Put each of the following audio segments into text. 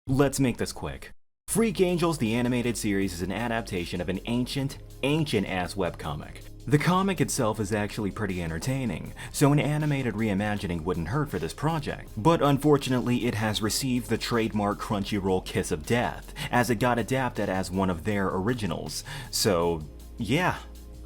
Let's make this quick. Freak Angels, the animated series, is an adaptation of an ancient-ass webcomic. The comic itself is actually pretty entertaining, so an animated reimagining wouldn't hurt for this project. But unfortunately, it has received the trademark Crunchyroll kiss of death, as it got adapted as one of their originals. So, yeah,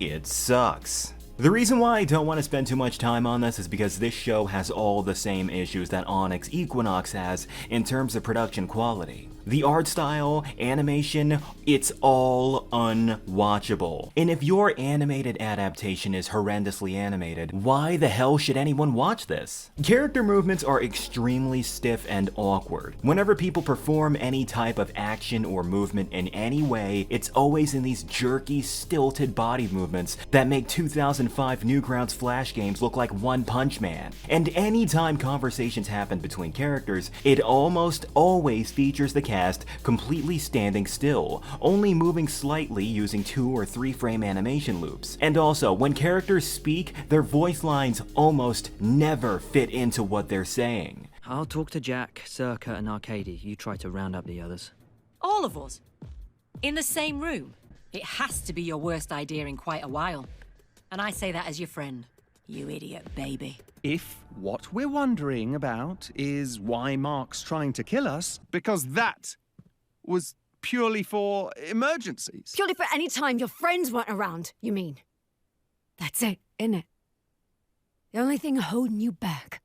it sucks. The reason why I don't want to spend too much time on this is because this show has all the same issues that Onyx Equinox has in terms of production quality. The art style, animation, it's all unwatchable. And if your animated adaptation is horrendously animated, why the hell should anyone watch this? Character movements are extremely stiff and awkward. Whenever people perform any type of action or movement in any way, it's always in these jerky, stilted body movements that make 2005 Newgrounds Flash games look like One Punch Man. And anytime conversations happen between characters, it almost always features the cast completely standing still, only moving slightly using 2 or 3 frame animation loops. And also, when characters speak, their voice lines almost never fit into what they're saying. I'll talk to Jack, Circa, and Arcady. You try to round up the others. All of us? In the same room? It has to be your worst idea in quite a while. And I say that as your friend. You idiot baby. If what we're wondering about is why Mark's trying to kill us, because that was purely for emergencies. Purely for any time your friends weren't around, you mean? That's it, innit? The only thing holding you back.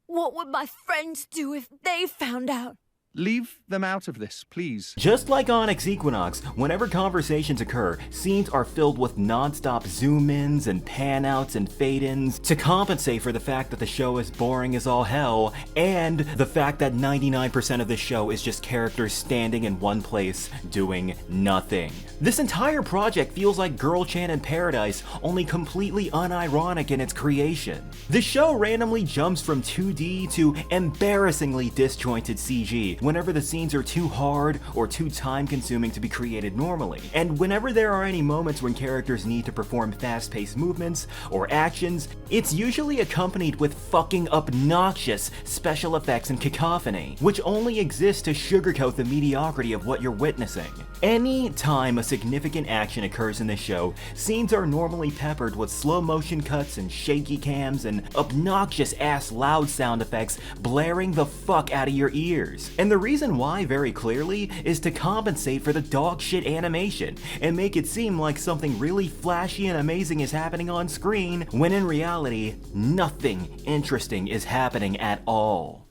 What would my friends do if they found out? Leave them out of this, please. Just like Onyx Equinox, whenever conversations occur, scenes are filled with non-stop zoom-ins and pan-outs and fade-ins to compensate for the fact that the show is boring as all hell, and the fact that 99% of the show is just characters standing in one place doing nothing. This entire project feels like Girl Chan in Paradise, only completely unironic in its creation. The show randomly jumps from 2D to embarrassingly disjointed CG, whenever the scenes are too hard or too time-consuming to be created normally. And whenever there are any moments when characters need to perform fast-paced movements or actions, it's usually accompanied with fucking obnoxious special effects and cacophony, which only exist to sugarcoat the mediocrity of what you're witnessing. Any time a significant action occurs in this show, scenes are normally peppered with slow-motion cuts and shaky cams and obnoxious-ass loud sound effects blaring the fuck out of your ears. And the reason why, very clearly, is to compensate for the dog shit animation and make it seem like something really flashy and amazing is happening on screen, when in reality, nothing interesting is happening at all.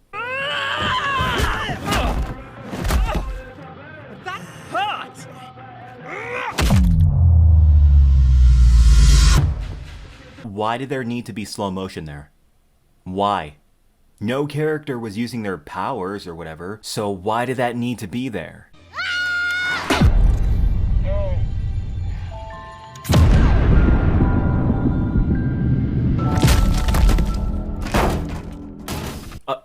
That hurt! Why did there need to be slow motion there? Why? No character was using their powers or whatever, so why did that need to be there?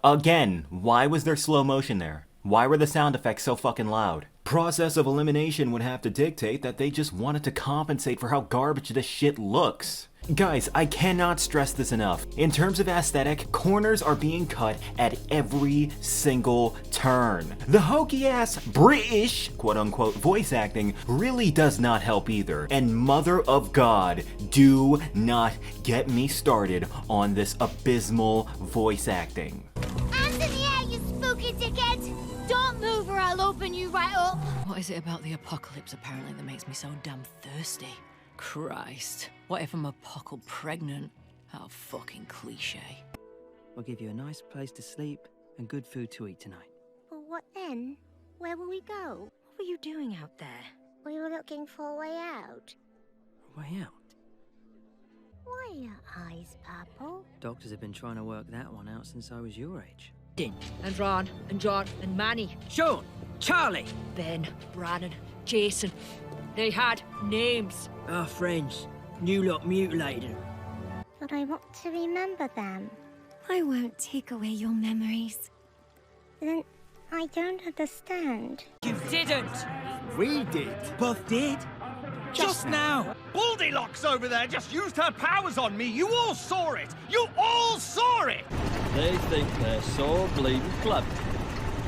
Again, why was there slow motion there? Why were the sound effects so fucking loud? Process of elimination would have to dictate that they just wanted to compensate for how garbage this shit looks. Guys, I cannot stress this enough. In terms of aesthetic, corners are being cut at every single turn. The hokey-ass British, quote-unquote, voice acting really does not help either. And mother of God, do not get me started on this abysmal voice acting. Hands in the air, you spooky dickhead! Don't move or I'll open you right up! What is it about the apocalypse apparently that makes me so damn thirsty? Christ, what if I'm apocal pregnant? How fucking cliche. We'll give you a nice place to sleep and good food to eat tonight. But what then? Where will we go? What were you doing out there? We were looking for a way out. Way out? Why are your eyes purple? Doctors have been trying to work that one out since I was your age. And Ron, and John, and Manny. Sean! Charlie! Ben, Brandon, Jason. They had names. Our friends. You lot mutilated them. But I want to remember them. I won't take away your memories. Then I don't understand. You didn't! We did. Both did? Just now! Goldilocks over there just used her powers on me. You all saw it. You all saw it. They think they're so bleeding clever.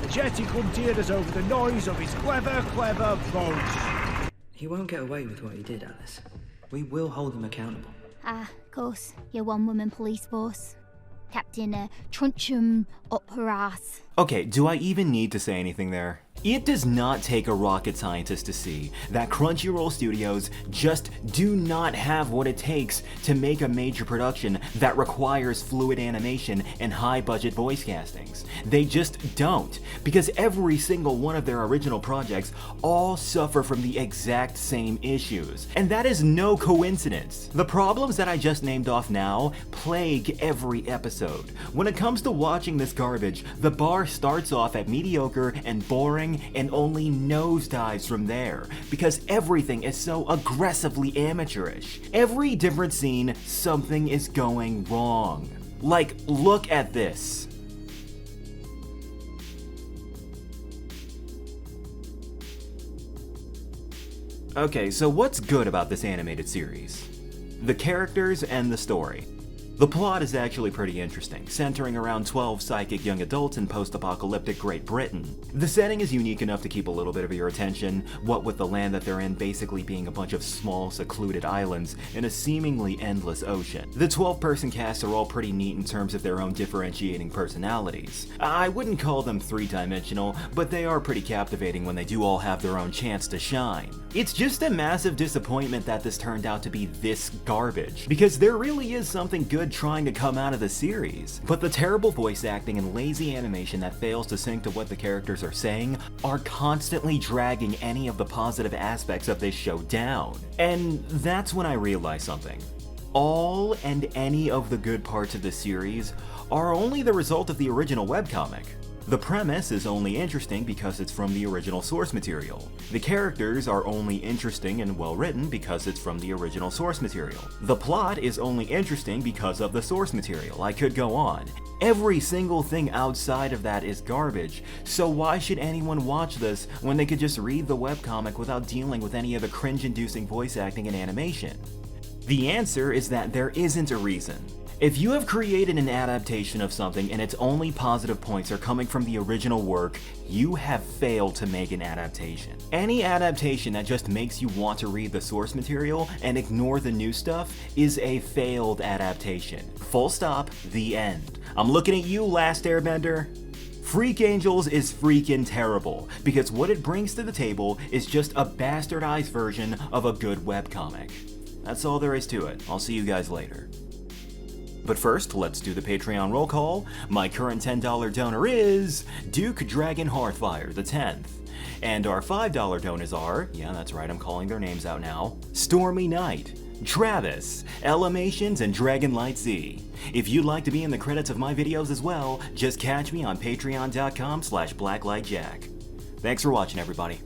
energetic untears over the noise of his clever voice. He won't get away with what he did, Alice. We will hold him accountable. Ah, of course, your one-woman police force. Captain Trunchum up her ass. Okay, do I even need to say anything there? It does not take a rocket scientist to see that Crunchyroll studios just do not have what it takes to make a major production that requires fluid animation and high-budget voice castings. They just don't, because every single one of their original projects all suffer from the exact same issues. And that is no coincidence. The problems that I just named off now plague every episode. When it comes to watching this garbage, the bar starts off at mediocre and boring and only nosedives from there, because everything is so aggressively amateurish. Every different scene, something is going wrong. Like, look at this. Okay, so what's good about this animated series? The characters and the story. The plot is actually pretty interesting, centering around 12 psychic young adults in post-apocalyptic Great Britain. The setting is unique enough to keep a little bit of your attention, what with the land that they're in basically being a bunch of small, secluded islands in a seemingly endless ocean. The 12-person cast are all pretty neat in terms of their own differentiating personalities. I wouldn't call them three-dimensional, but they are pretty captivating when they do all have their own chance to shine. It's just a massive disappointment that this turned out to be this garbage, because there really is something good trying to come out of the series. But the terrible voice acting and lazy animation that fails to sync to what the characters are saying are constantly dragging any of the positive aspects of this show down. And that's when I realized something. All and any of the good parts of the series are only the result of the original webcomic. The premise is only interesting because it's from the original source material. The characters are only interesting and well written because it's from the original source material. The plot is only interesting because of the source material. I could go on. Every single thing outside of that is garbage, so why should anyone watch this when they could just read the webcomic without dealing with any of the cringe-inducing voice acting and animation? The answer is that there isn't a reason. If you have created an adaptation of something and its only positive points are coming from the original work, you have failed to make an adaptation. Any adaptation that just makes you want to read the source material and ignore the new stuff is a failed adaptation. Full stop, the end. I'm looking at you, Last Airbender. FreakAngels is freaking terrible, because what it brings to the table is just a bastardized version of a good webcomic. That's all there is to it. I'll see you guys later. But first, let's do the Patreon roll call. My current $10 donor is Duke Dragon Hearhfire the 10th. And our $5 donors are, yeah, that's right, I'm calling their names out now, StormyNight, Travis, Ellamations, and Dragonlight Z. If you'd like to be in the credits of my videos as well, just catch me on patreon.com/blacklightjack. Thanks for watching, everybody.